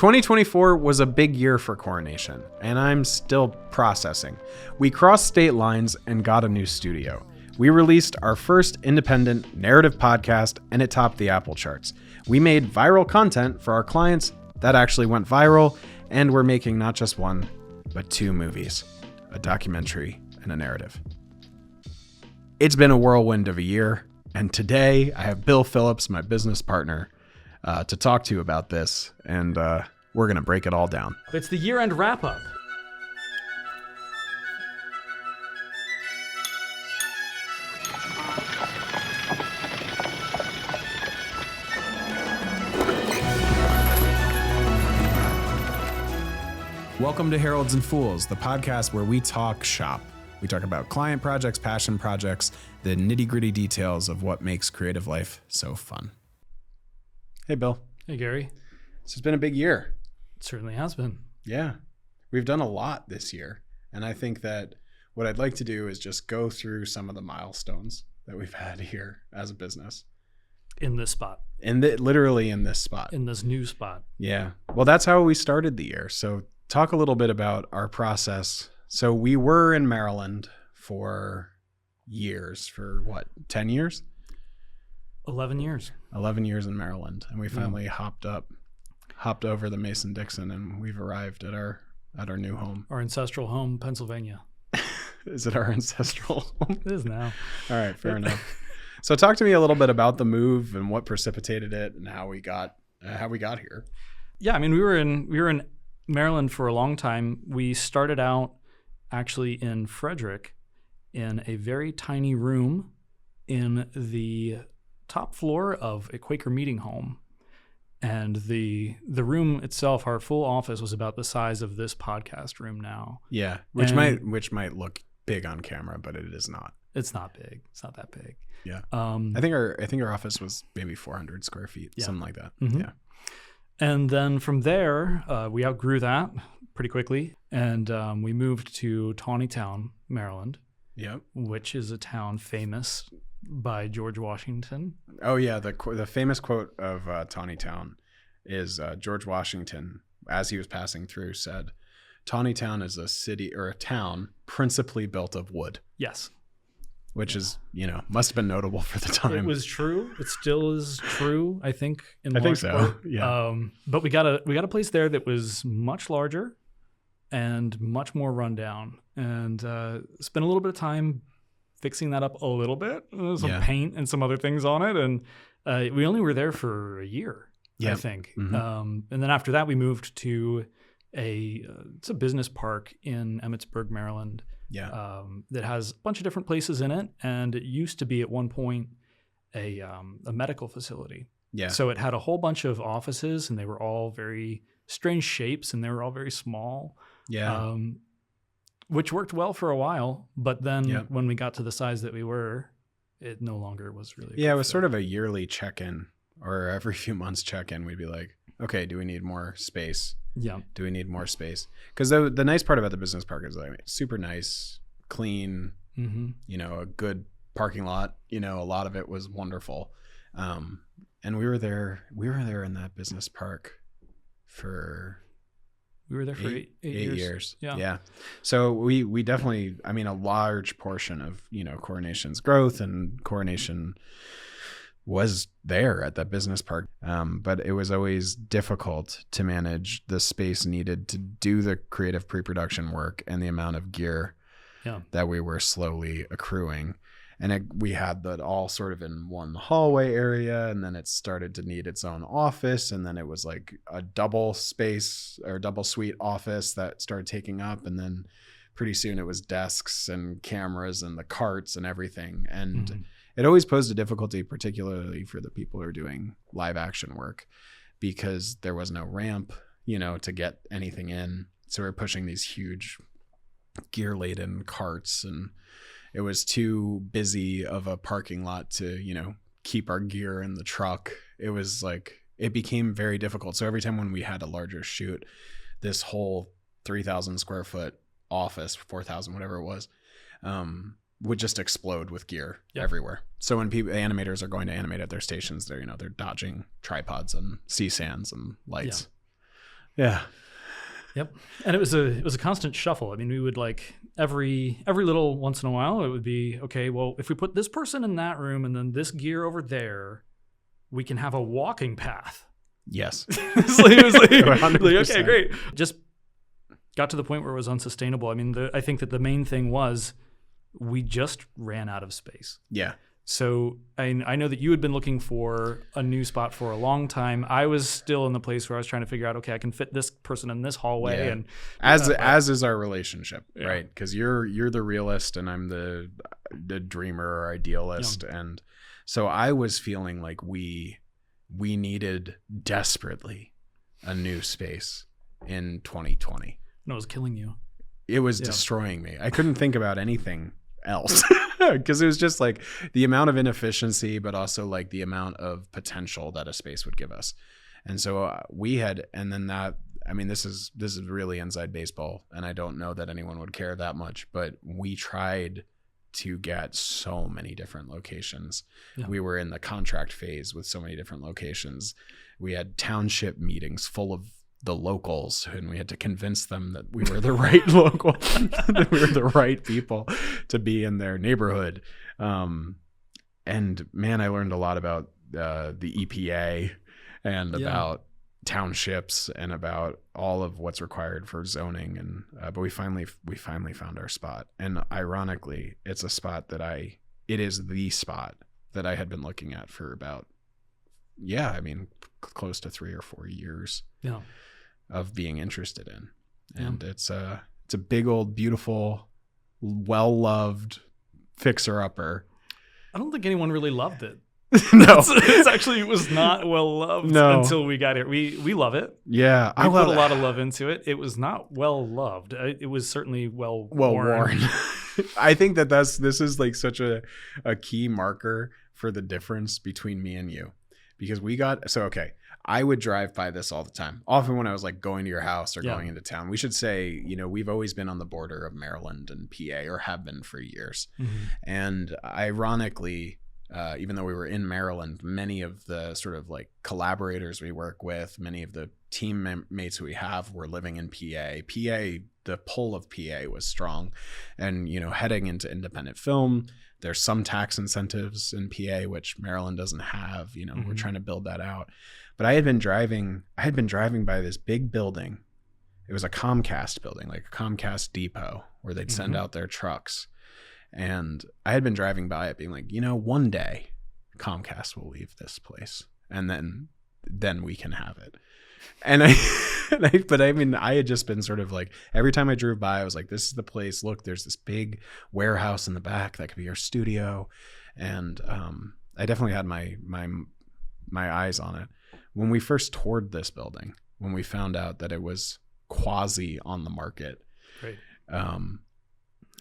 2024 was a big year for Coronation, and I'm still processing. We crossed state lines and got a new studio. We released our first independent narrative podcast, and it topped the Apple charts. We made viral content for our clients that actually went viral, and we're making not just one, but 2 movies, a documentary and a narrative. It's been a whirlwind of a year, and today I have Bill Phillips, my business partner, to talk to you about this, and we're going to break it all down. It's the year-end wrap-up. Welcome to Heralds and Fools, the podcast where we talk shop. We talk about client projects, passion projects, the nitty-gritty details of what makes creative life so fun. Hey, Bill. Hey, Gary. This has been a big year. It certainly has been. Yeah. We've done a lot this year. And I think that what I'd like to do is just go through some of the milestones that we've had here as a business. In this spot. Literally in this spot. In this new spot. Yeah. Well, that's how we started the year. So talk a little bit about our process. So we were in Maryland for years, for what, 10 years? 11 years. 11 years in Maryland. And we finally hopped over the Mason-Dixon, and we've arrived at our new home. Our ancestral home, Pennsylvania. Is it our ancestral home? It is now. All right, fair enough. So talk to me a little bit about the move and what precipitated it and how we got here. Yeah, I mean, we were in Maryland for a long time. We started out actually in Frederick in a very tiny room in the top floor of a Quaker meeting home. And the room itself, our full office, was about the size of this podcast room now. Yeah, which might look big on camera, but it is not. It's not big. It's not that big. Yeah. I think our office was maybe 400 square feet, something like that. Mm-hmm. Yeah. And then from there, we outgrew that pretty quickly, and we moved to Taneytown, Maryland. Yep. Which is a town famous by George Washington. Oh yeah, the famous quote of Taneytown is George Washington, as he was passing through, said, "Taneytown is a city or a town principally built of wood." Yes. Which is, must have been notable for the time. It was true. It still is true, I think. I think so. Part. Yeah. But we got a place there that was much larger and much more rundown, and spent a little bit of time fixing that up a little bit. Some paint and some other things on it, and we only were there for a year, I think. Mm-hmm. And then after that, we moved to it's a business park in Emmitsburg, Maryland. Yeah. That has a bunch of different places in it, and it used to be at one point a medical facility. Yeah. So it had a whole bunch of offices, and they were all very strange shapes, and they were all very small. Yeah. Which worked well for a while, but then when we got to the size that we were, it no longer was really. Yeah, it was sort of a yearly check-in, or every few months check-in. We'd be like, okay, do we need more space? Yeah. Do we need more space? Because the nice part about the business park is like super nice, clean, a good parking lot. A lot of it was wonderful. And we were there in that business park for... We were there for eight years. Yeah. So we definitely, a large portion of, Coronation's growth and Coronation was there at that business park. But it was always difficult to manage the space needed to do the creative pre-production work and the amount of gear that we were slowly accruing. And we had that all sort of in one hallway area, and then it started to need its own office, and then it was like a double space or double suite office that started taking up, and then pretty soon it was desks and cameras and the carts and everything. And it always posed a difficulty, particularly for the people who are doing live action work, because there was no ramp, to get anything in. So we're pushing these huge gear-laden carts, and it was too busy of a parking lot to, keep our gear in the truck. It was like, it became very difficult. So every time when we had a larger shoot, this whole 3,000 square foot office, 4,000, whatever it was, would just explode with gear everywhere. So when animators are going to animate at their stations, they're dodging tripods and C-SANs and lights. Yeah. Yep. And it was a constant shuffle. I mean, we would like every little once in a while, it would be, okay, well, if we put this person in that room and then this gear over there, we can have a walking path. Yes. It was like, 100%. okay, great. Just got to the point where it was unsustainable. I mean, I think that the main thing was we just ran out of space. Yeah. So I know that you had been looking for a new spot for a long time. I was still in the place where I was trying to figure out, okay, I can fit this person in this hallway, Yeah. and as is our relationship, Yeah. right? Because you're the realist and I'm the dreamer or idealist, and so I was feeling like we needed desperately a new space in 2020. and it was killing you. It was destroying me. I couldn't think about anything else because it was just like the amount of inefficiency, but also like the amount of potential that a space would give us. And so we had, and then that, I mean, this is really inside baseball, and I don't know that anyone would care that much, but we tried to get so many different locations. Yeah. We were in the contract phase with so many different locations. We had township meetings full of the locals, and we had to convince them that we were the right local, that we were the right people to be in their neighborhood. And man, I learned a lot about the EPA and about townships and about all of what's required for zoning. And but we finally found our spot. And ironically, it's a spot that it is the spot that I had been looking at for about, close to 3 or 4 years. Yeah. Of being interested in. And it's a big old beautiful, well-loved fixer-upper. I don't think anyone really loved it. No. It's actually, it was not well loved until we got here. We love it. Yeah. I put a lot of love into it. It was not well loved. It was certainly well worn. I think this is like such a key marker for the difference between me and you, because I would drive by this all the time. Often when I was like going to your house or going into town. We should say, we've always been on the border of Maryland and PA, or have been for years. Mm-hmm. And ironically, even though we were in Maryland, many of the sort of like collaborators we work with, many of the teammates we have were living in PA. The pull of PA was strong. And, heading into independent film, there's some tax incentives in PA, which Maryland doesn't have. Mm-hmm. We're trying to build that out. But I had been driving by this big building. It was a Comcast building, like a Comcast depot where they'd send out their trucks. And I had been driving by it being like, one day Comcast will leave this place, and then we can have it. And I had just been sort of like, every time I drove by, I was like, this is the place. Look, there's this big warehouse in the back that could be our studio. And I definitely had my eyes on it. When we first toured this building, when we found out that it was quasi on the market, right.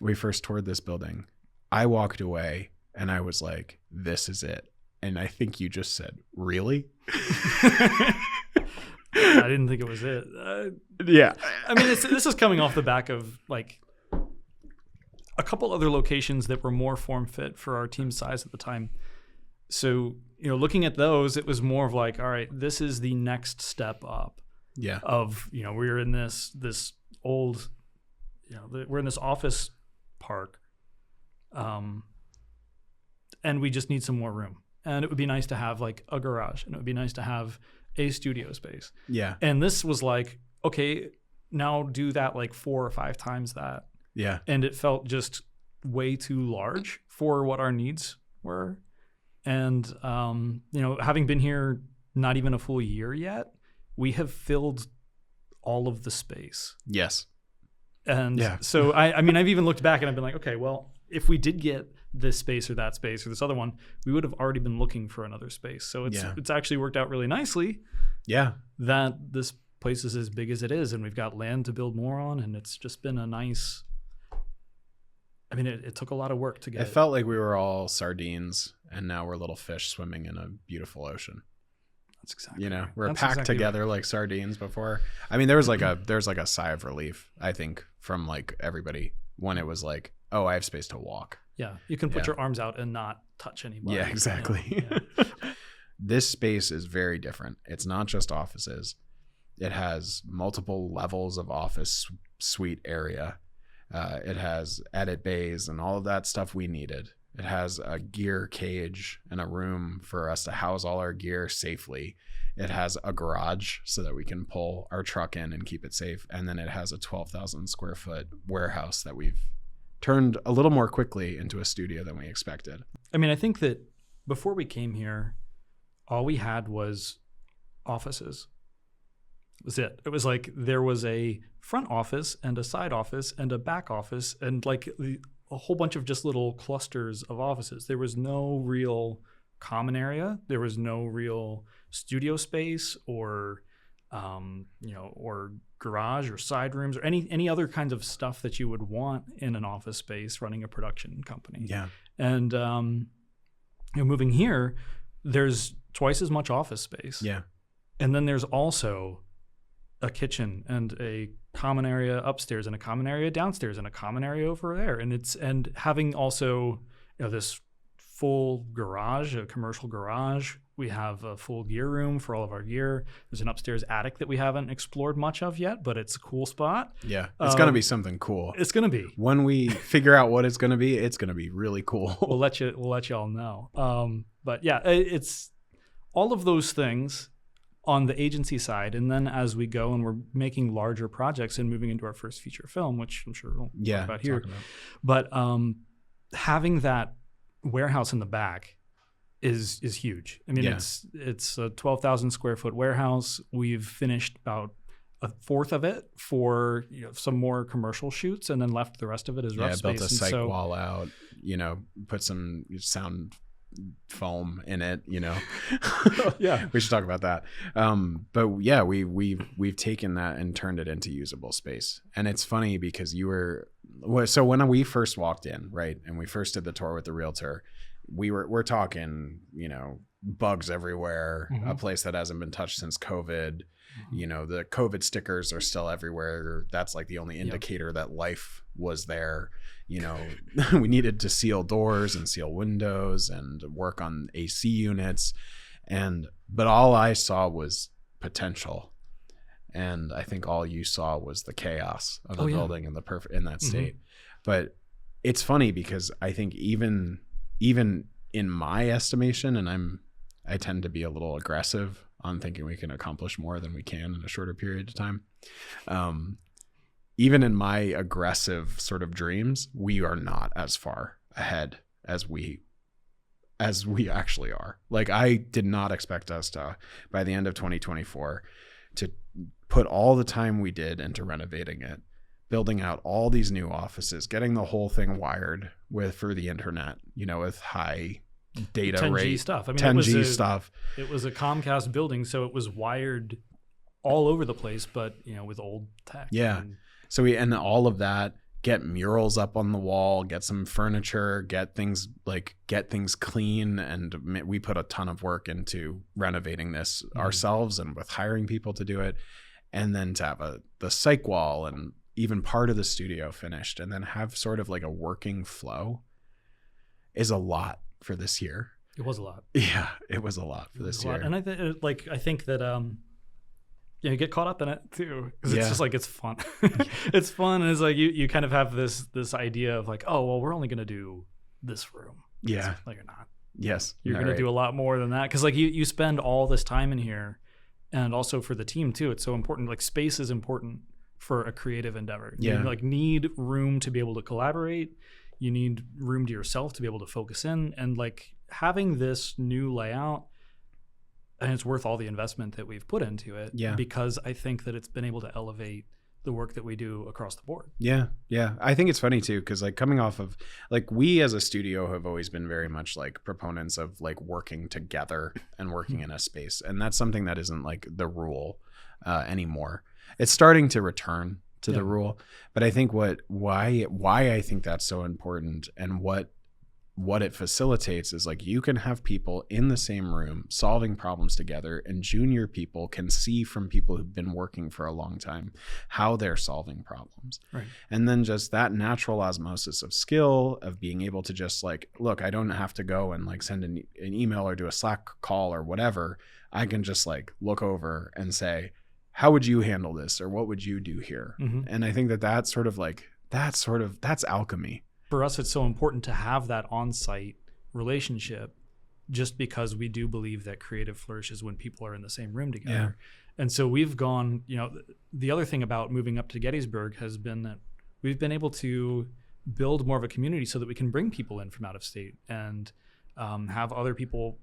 We first toured this building, I walked away and I was like, this is it. And I think you just said, really? I didn't think it was it. Yeah. I mean, this is coming off the back of like a couple other locations that were more form fit for our team size at the time. So, looking at those, it was more of like, all right, this is the next step up. Yeah. Of, we're in this old, we're in this office park, and we just need some more room. And it would be nice to have like a garage, and it would be nice to have a studio space. Yeah. And this was like, okay, now do that like 4 or 5 times that. Yeah. And it felt just way too large for what our needs were. And, having been here not even a full year yet, we have filled all of the space. Yes. And so, I've even looked back and I've been like, okay, well, if we did get this space or that space or this other one, we would have already been looking for another space. So it's actually worked out really nicely. Yeah. That this place is as big as it is, and we've got land to build more on, and it's just been a nice... I mean, it took a lot of work to get it. It felt like we were all sardines, and now we're little fish swimming in a beautiful ocean. That's exactly right. We're packed together like sardines before. I mean, there was like a sigh of relief, I think, from like everybody when it was like, oh, I have space to walk. Yeah, you can put your arms out and not touch anybody. Yeah, exactly. Yeah. This space is very different. It's not just offices. It has multiple levels of office suite area. It has edit bays and all of that stuff we needed. It has a gear cage and a room for us to house all our gear safely. It has a garage so that we can pull our truck in and keep it safe. And then it has a 12,000 square foot warehouse that we've turned a little more quickly into a studio than we expected. I mean, I think that before we came here, all we had was offices. That was it. It was like there was a front office and a side office and a back office and like a whole bunch of just little clusters of offices. There was no real common area. There was no real studio space or or garage or side rooms or any other kinds of stuff that you would want in an office space running a production company. Yeah. And moving here, there's twice as much office space. Yeah. And then there's also a kitchen and a common area upstairs and a common area downstairs and a common area over there. And having also this full garage, a commercial garage. We have a full gear room for all of our gear. There's an upstairs attic that we haven't explored much of yet, but it's a cool spot. Yeah, it's going to be something cool. It's going to be. When we figure out what it's going to be really cool. We'll let you all know. But yeah, it's all of those things on the agency side. And then as we go and we're making larger projects and moving into our first feature film, which I'm sure we'll talk about here. But having that warehouse in the back is huge. I mean, it's a 12,000 square foot warehouse. We've finished about a fourth of it for some more commercial shoots, and then left the rest of it as rough space. Built a psych wall out. Put some sound foam in it. Yeah, we should talk about that. But yeah, we've taken that and turned it into usable space. And it's funny because so when we first walked in, right, and we first did the tour with the realtor, we're talking, bugs everywhere, a place that hasn't been touched since COVID. The COVID stickers are still everywhere. That's like the only indicator that life was there. We needed to seal doors and seal windows and work on AC units. But all I saw was potential. And I think all you saw was the chaos of the building and in that state. But it's funny because I think even in my estimation, and I tend to be a little aggressive on thinking we can accomplish more than we can in a shorter period of time. Even in my aggressive sort of dreams, we are not as far ahead as we actually are. Like, I did not expect us to, by the end of 2024, to put all the time we did into renovating it, building out all these new offices, getting the whole thing wired for the internet, with high data 10G rate stuff. I mean, 10G stuff. It was a Comcast building, so it was wired all over the place, but with old tech. Yeah. So and all of that, get murals up on the wall, get some furniture, get things clean. And we put a ton of work into renovating this ourselves and with hiring people to do it. And then to have the psych wall and even part of the studio finished, and then have sort of like a working flow is a lot for this year. It was a lot. Yeah, it was a lot for this year. And I think that you get caught up in it too, because it's just like, it's fun. It's fun, and it's like you kind of have this idea of like, oh well, we're only gonna do this room. Yeah, like you're not. Yes, you're gonna do a lot more than that, because like you spend all this time in here, and also for the team too. It's so important. Like, space is important for a creative endeavor. You need room to be able to collaborate. You need room to yourself to be able to focus in, and like having this new layout, and it's worth all the investment that we've put into it. Yeah. Because I think that it's been able to elevate the work that we do across the board. Yeah. Yeah. I think it's funny too, because like coming off of like, we as a studio have always been very much like proponents of like working together and working in a space. And that's something that isn't like the rule anymore. It's starting to return to the rule, but I think why I think that's so important, and what it facilitates is like, you can have people in the same room solving problems together, and junior people can see from people who've been working for a long time how they're solving problems. Right. And then just that natural osmosis of skill of being able to just like, look, I don't have to go and like send an email or do a Slack call or whatever. I can just like look over and say, how would you handle this, or what would you do here? Mm-hmm. And I think that's alchemy. For us, it's so important to have that on-site relationship, just because we do believe that creative flourishes when people are in the same room together. Yeah. And so we've gone, the other thing about moving up to Gettysburg has been that we've been able to build more of a community so that we can bring people in from out of state and have other people,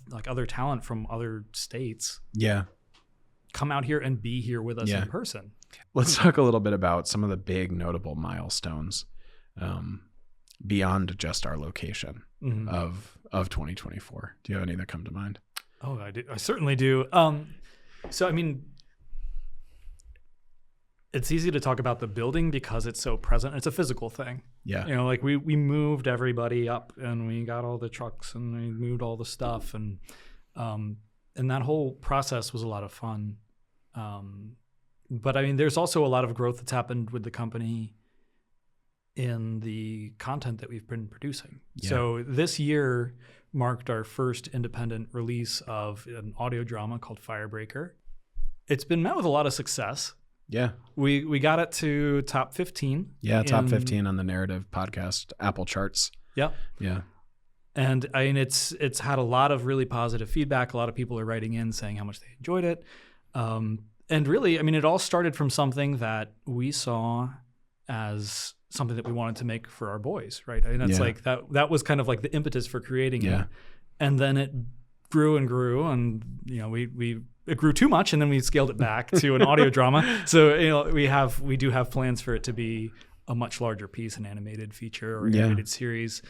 like other talent from other states, come out here and be here with us in person. Let's talk a little bit about some of the big notable milestones beyond just our location of 2024. Do you have any that come to mind? Oh, I do. I certainly do. So, I mean, it's easy to talk about the building because it's so present. It's a physical thing. Yeah. Like we moved everybody up and we got all the trucks and we moved all the stuff. And that whole process was a lot of fun. But I mean, there's also a lot of growth that's happened with the company in the content that we've been producing. Yeah. So this year marked our first independent release of an audio drama called Firebreaker. It's been met with a lot of success. Yeah. We got it to top 15. Yeah, top 15 on the Narrative Podcast Apple charts. Yeah. Yeah. And I mean, it's had a lot of really positive feedback. A lot of people are writing in saying how much they enjoyed it. And really, I mean, it all started from something that we saw as something that we wanted to make for our boys, right? I mean, that's like that was kind of like the impetus for creating it. And then it grew and grew, and it grew too much, and then we scaled it back to an audio drama. So we do have plans for it to be a much larger piece, an animated feature or animated series.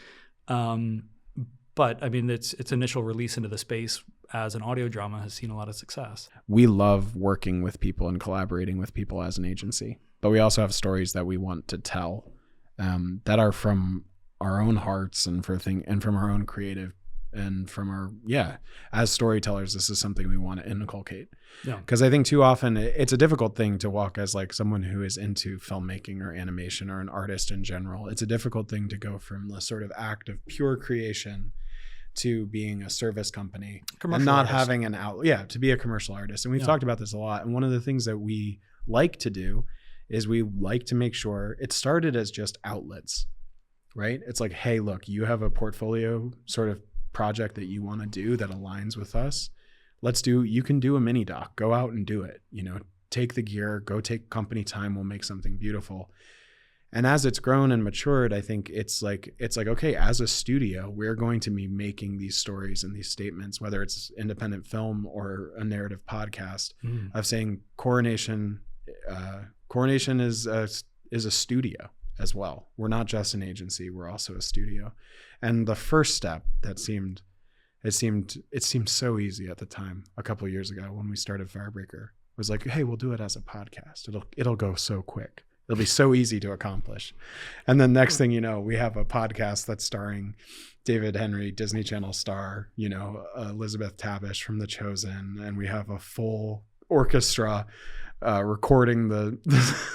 But I mean, its initial release into the space as an audio drama has seen a lot of success. We love working with people and collaborating with people as an agency, but we also have stories that we want to tell that are from our own hearts and from our own creative and from our, as storytellers, this is something we want to inculcate. Yeah. Because I think too often it's a difficult thing to walk as like someone who is into filmmaking or animation or an artist in general. It's a difficult thing to go from the sort of act of pure creation to being a service company and not having an outlet, to be a commercial artist. And we've talked about this a lot. And one of the things that we like to do is we like to make sure it started as just outlets, right? It's like, hey, look, you have a portfolio sort of project that you want to do that aligns with us. You can do a mini doc, go out and do it, take the gear, go take company time. We'll make something beautiful. And as it's grown and matured, I think it's like, okay, as a studio, we're going to be making these stories and these statements, whether it's independent film or a narrative podcast of saying Coronation is a studio as well. We're not just an agency, we're also a studio. And the first step it seemed so easy at the time, a couple of years ago when we started Firebreaker, was like, hey, we'll do it as a podcast. It'll go so quick. It'll be so easy to accomplish. And then next thing you know, we have a podcast that's starring David Henry, Disney Channel star, Elizabeth Tabish from The Chosen, and we have a full orchestra recording the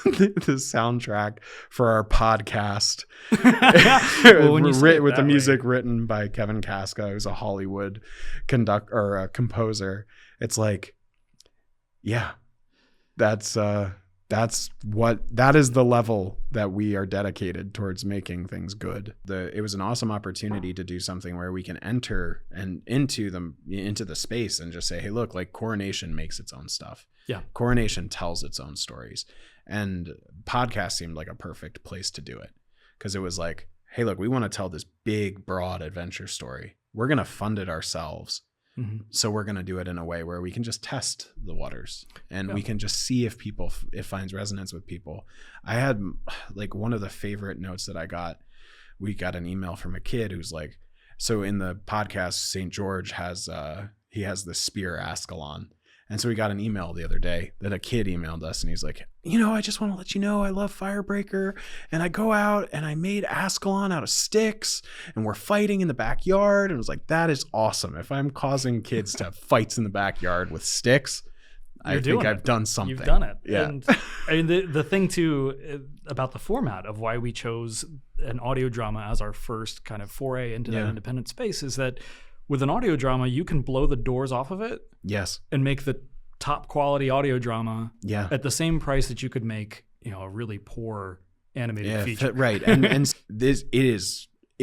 soundtrack for our podcast with the music written by Kevin Casca, who's a Hollywood composer. It's like, that is the level that we are dedicated towards making things good. It was an awesome opportunity to do something where we can enter and into the space and just say, hey, look, like Coronation makes its own stuff. Yeah. Coronation tells its own stories. And podcast seemed like a perfect place to do it. Because it was like, hey, look, we want to tell this big, broad adventure story. We're going to fund it ourselves. So we're going to do it in a way where we can just test the waters and we can just see if it finds resonance with people. I had like one of the favorite notes that I got. We got an email from a kid who's like, so in the podcast, St. George has the spear Ascalon. And so we got an email the other day that a kid emailed us and he's like, I just want to let you know I love Firebreaker, and I go out and I made Ascalon out of sticks and we're fighting in the backyard. And I was like, that is awesome. If I'm causing kids to have fights in the backyard with sticks, I think I've done something. You've done it. Yeah. And I mean, the thing too about the format of why we chose an audio drama as our first kind of foray into that independent space is that with an audio drama, you can blow the doors off of it. Yes. And make the top quality audio drama Yeah. at the same price that you could make, a really poor animated feature. Right. And this it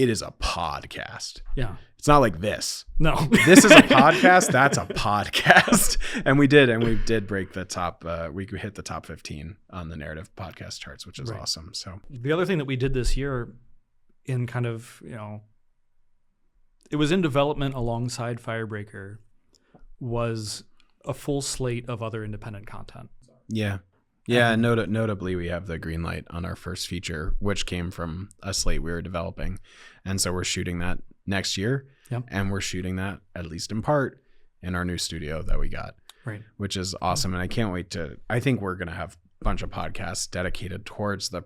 is a podcast. Yeah. It's not like this. No. This is a podcast. That's a podcast. And we did break the top. We hit the top 15 on the narrative podcast charts, which is awesome. So the other thing that we did this year in kind of, it was in development alongside Firebreaker, was a full slate of other independent content. Yeah. Yeah. Notably, we have the green light on our first feature, which came from a slate we were developing. And so we're shooting that next year. Yep. And we're shooting that, at least in part, in our new studio that we got. Right. Which is awesome. And I can't wait I think we're going to have a bunch of podcasts dedicated towards the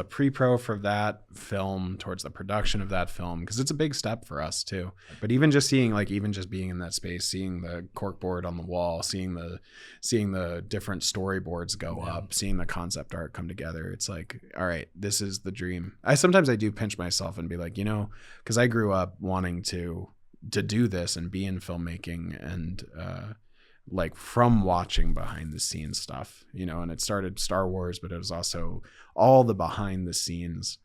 pre-pro for that film, towards the production of that film, because it's a big step for us too. But even just being in that space, seeing the corkboard on the wall, seeing the different storyboards go up, seeing the concept art come together, it's like, all right, this is the dream. Sometimes I do pinch myself and be like, because I grew up wanting to do this and be in filmmaking, and like from watching behind the scenes stuff, and it started Star Wars, but it was also all the behind the scenes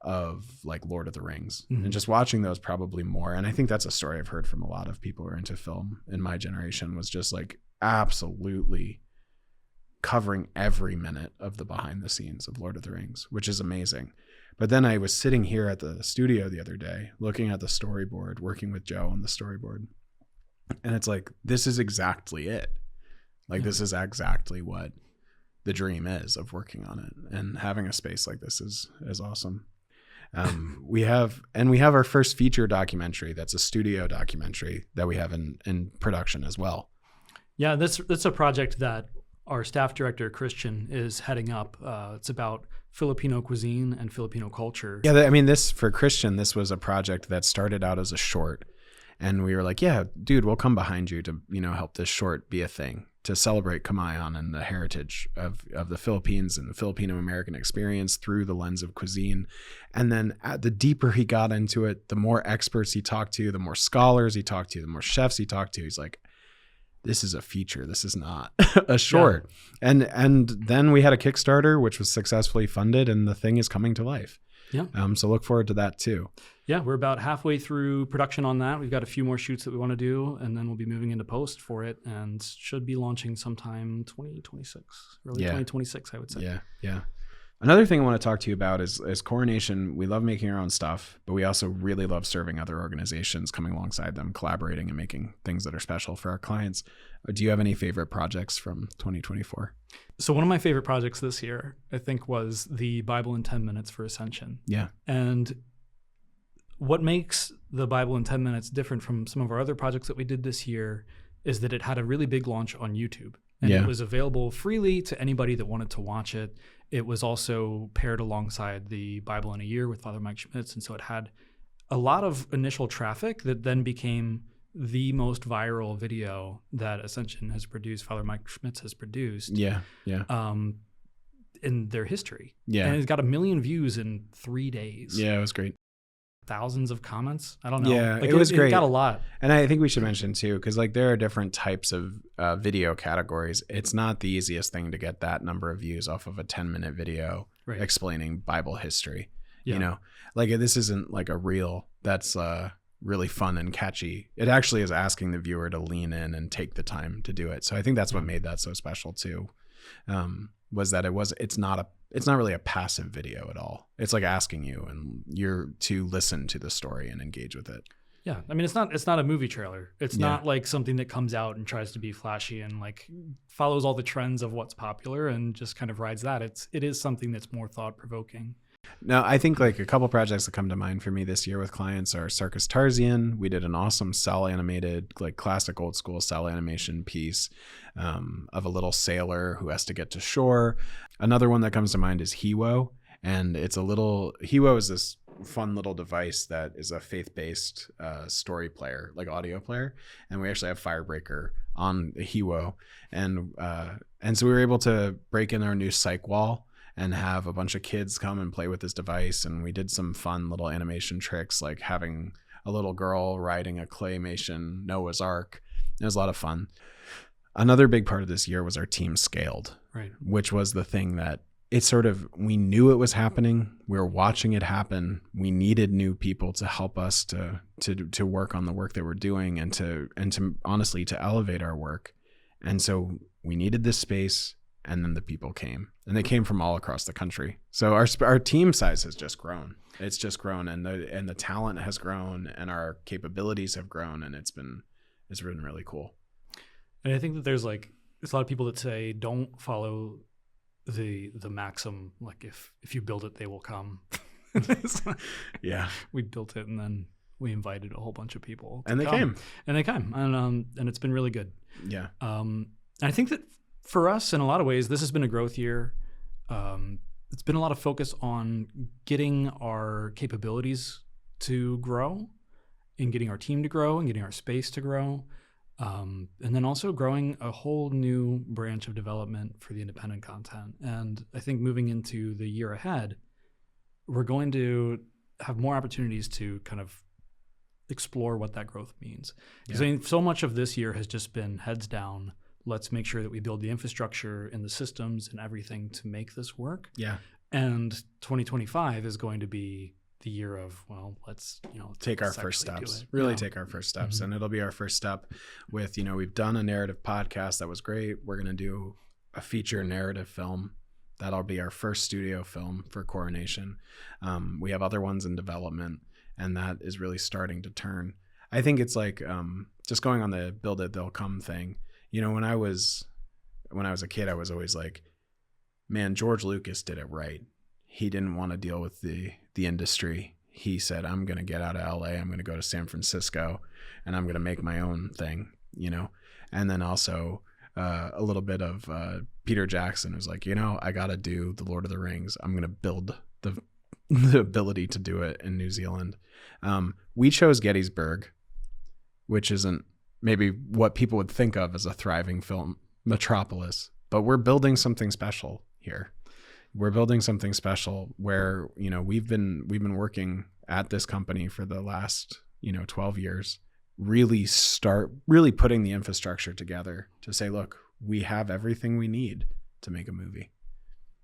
of like Lord of the Rings, and just watching those probably more. And I think that's a story I've heard from a lot of people who are into film in my generation, was just like absolutely covering every minute of the behind the scenes of Lord of the Rings, which is amazing. But then I was sitting here at the studio the other day, looking at the storyboard, working with Joe on the storyboard. And it's like, this is exactly it. Like, this is exactly what the dream is of working on it. And having a space like this is awesome. We have our first feature documentary. That's a studio documentary that we have in production as well. Yeah, that's a project that our staff director, Christian, is heading up. It's about Filipino cuisine and Filipino culture. Yeah, for Christian, this was a project that started out as a short. And we were like, yeah, dude, we'll come behind you to, help this short be a thing, to celebrate Kamayan and the heritage of the Philippines and the Filipino-American experience through the lens of cuisine. And then the deeper he got into it, the more experts he talked to, the more scholars he talked to, the more chefs he talked to. He's like, this is a feature. This is not a short. Yeah. And then we had a Kickstarter, which was successfully funded, and the thing is coming to life. Yeah. So look forward to that too. Yeah, we're about halfway through production on that. We've got a few more shoots that we want to do, and then we'll be moving into post for it, and should be launching sometime 2026, early 2026, I would say. Yeah. Another thing I want to talk to you about is Coronation. We love making our own stuff, but we also really love serving other organizations, coming alongside them, collaborating, and making things that are special for our clients. Do you have any favorite projects from 2024? So one of my favorite projects this year, I think, was the Bible in 10 Minutes for Ascension. Yeah. And what makes the Bible in 10 Minutes different from some of our other projects that we did this year is that it had a really big launch on YouTube. And it was available freely to anybody that wanted to watch it. It was also paired alongside the Bible in a Year with Father Mike Schmitz. And so it had a lot of initial traffic that then became the most viral video that Ascension has produced, Father Mike Schmitz has produced. Yeah. In their history. Yeah. And it's got 1 million views in 3 days. Yeah, it was great. Thousands of comments. I don't know. Yeah, it was great. It got a lot. And I think we should mention too, because like there are different types of video categories. It's not the easiest thing to get that number of views off of a 10-minute video explaining Bible history. Yeah. Like this isn't like a reel that's really fun and catchy. It actually is asking the viewer to lean in and take the time to do it. So I think that's what made that so special too. Was that it's not really a passive video at all. It's like asking you and you're to listen to the story and engage with it. Yeah. I mean, it's not a movie trailer. It's not like something that comes out and tries to be flashy and like follows all the trends of what's popular and just kind of rides that. It is something that's more thought provoking. Now, I think like a couple projects that come to mind for me this year with clients are Circus Tarsian. We did an awesome cell animated, like classic old school cell animation piece of a little sailor who has to get to shore. Another one that comes to mind is Hiwo. And Hiwo is this fun little device that is a faith-based story player, like audio player. And we actually have Firebreaker on the Hiwo. And so we were able to break in our new psych wall and have a bunch of kids come and play with this device. And we did some fun little animation tricks, like having a little girl riding a claymation Noah's Ark. It was a lot of fun. Another big part of this year was our team scaled, Right. which was the thing that it sort of, we knew it was happening. We were watching it happen. We needed new people to help us to work on the work that we're doing and to honestly, to elevate our work. And so we needed this space, and then the people came, and they came from all across the country. So our team size has just grown. It's just grown, and the talent has grown, and our capabilities have grown, and it's been really cool. And I think that there's a lot of people that say don't follow the maxim, like if you build it, they will come. Yeah, we built it, and then we invited a whole bunch of people, and they came, and it's been really good. Yeah. I think that for us, in a lot of ways, this has been a growth year. It's been a lot of focus on getting our capabilities to grow, and getting our team to grow, and getting our space to grow. And then also growing a whole new branch of development for the independent content. And I think moving into the year ahead, we're going to have more opportunities to kind of explore what that growth means. Because I mean, so much of this year has just been heads down. Let's make sure that we build the infrastructure and the systems and everything to make this work. Yeah. And 2025 is going to be the year of, well, let's take our first steps, really take our first steps. Mm-hmm. And it'll be our first step with, we've done a narrative podcast. That was great. We're going to do a feature narrative film. That'll be our first studio film for Coronation. We have other ones in development, and that is really starting to turn. I think it's like just going on the build it, they'll come thing. When I was a kid, I was always like, man, George Lucas did it right. He didn't want to deal with the industry. He said, I'm going to get out of LA. I'm going to go to San Francisco, and I'm going to make my own thing, And then also a little bit of Peter Jackson was like, I got to do the Lord of the Rings. I'm going to build the ability to do it in New Zealand. We chose Gettysburg, which isn't maybe what people would think of as a thriving film metropolis, but we're building something special here. We're building something special where, we've been working at this company for the last, 12 years, really putting the infrastructure together to say, look, we have everything we need to make a movie.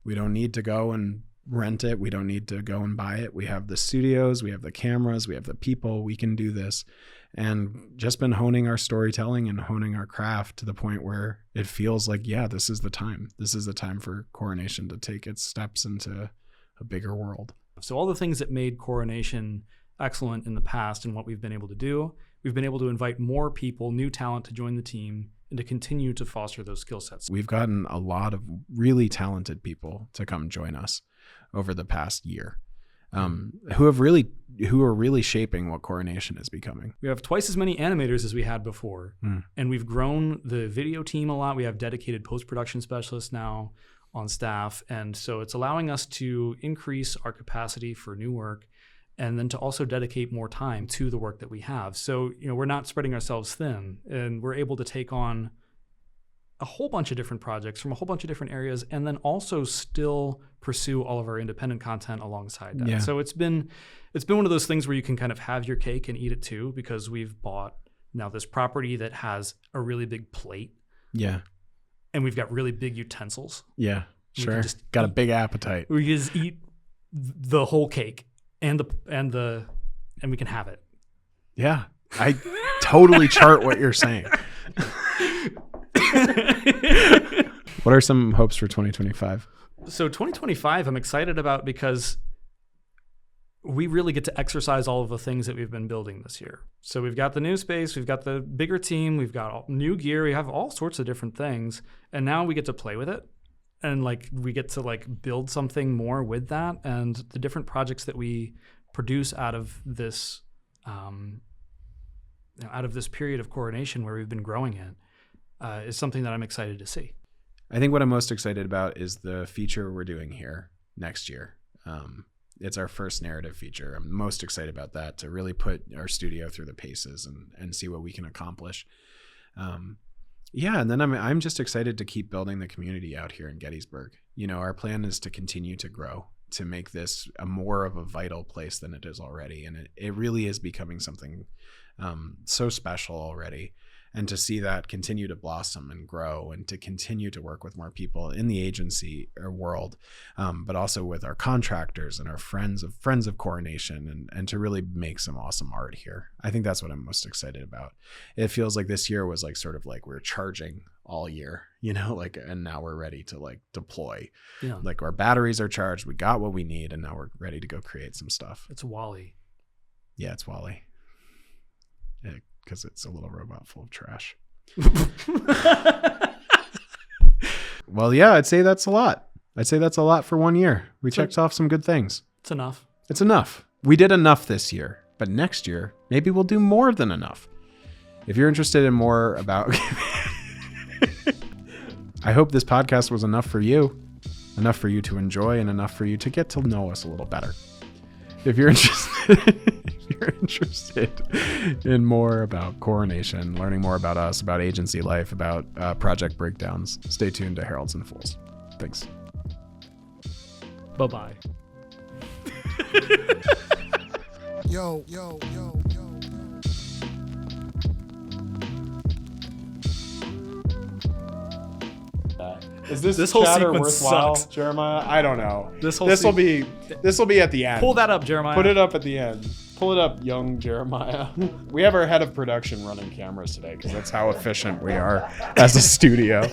We don't need to go and rent it. We don't need to go and buy it. We have the studios, we have the cameras, we have the people, we can do this. And just been honing our storytelling and honing our craft to the point where it feels like, this is the time. This is the time for Coronation to take its steps into a bigger world. So all the things that made Coronation excellent in the past and what we've been able to do, we've been able to invite more people, new talent to join the team and to continue to foster those skill sets. We've gotten a lot of really talented people to come join us over the past year. Who are really shaping what Coronation is becoming. We have twice as many animators as we had before, and we've grown the video team a lot. We have dedicated post-production specialists now on staff, and so it's allowing us to increase our capacity for new work, and then to also dedicate more time to the work that we have. So we're not spreading ourselves thin, and we're able to take on a whole bunch of different projects from a whole bunch of different areas, and then also still pursue all of our independent content alongside that. Yeah. So it's been one of those things where you can kind of have your cake and eat it too, because we've bought now this property that has a really big plate. Yeah. And we've got really big utensils. Yeah, sure. Got a big appetite. We just eat the whole cake and we can have it. Yeah. I totally chart what you're saying. What are some hopes for 2025? So 2025, I'm excited about because we really get to exercise all of the things that we've been building this year. So we've got the new space, we've got the bigger team, we've got new gear, we have all sorts of different things. And now we get to play with it. And we get to build something more with that. And the different projects that we produce out of this period of Coronation where we've been growing it, is something that I'm excited to see. I think what I'm most excited about is the feature we're doing here next year. It's our first narrative feature. I'm most excited about that, to really put our studio through the paces and see what we can accomplish. And then I'm just excited to keep building the community out here in Gettysburg. Our plan is to continue to grow, to make this more of a vital place than it is already. And it really is becoming something so special already. and to see that continue to blossom and grow, and to continue to work with more people in the agency or world, but also with our contractors and our friends of Coronation, and to really make some awesome art here. I think that's what I'm most excited about. It feels like this year was like sort of like we were charging all year, like, and now we're ready to like deploy. Yeah. Like our batteries are charged, we got what we need, and now we're ready to go create some stuff. It's Wally. Yeah, it's Wally. Because it's a little robot full of trash. Well, yeah, I'd say that's a lot. For 1 year. We checked off some good things. It's enough. It's enough. We did enough this year, but next year, maybe we'll do more than enough. If you're interested in more about... I hope this podcast was enough for you to enjoy, and enough for you to get to know us a little better. If you're interested in more about Coronation, learning more about us, about agency life, about project breakdowns, stay tuned to Heralds and Fools. Thanks. Bye-bye. Yo. Is this whole chatter sequence worthwhile, sucks. Jeremiah? I don't know. This will be at the end. Pull that up, Jeremiah. Put it up at the end. Pull it up, young Jeremiah. We have our head of production running cameras today because that's how efficient we are as a studio.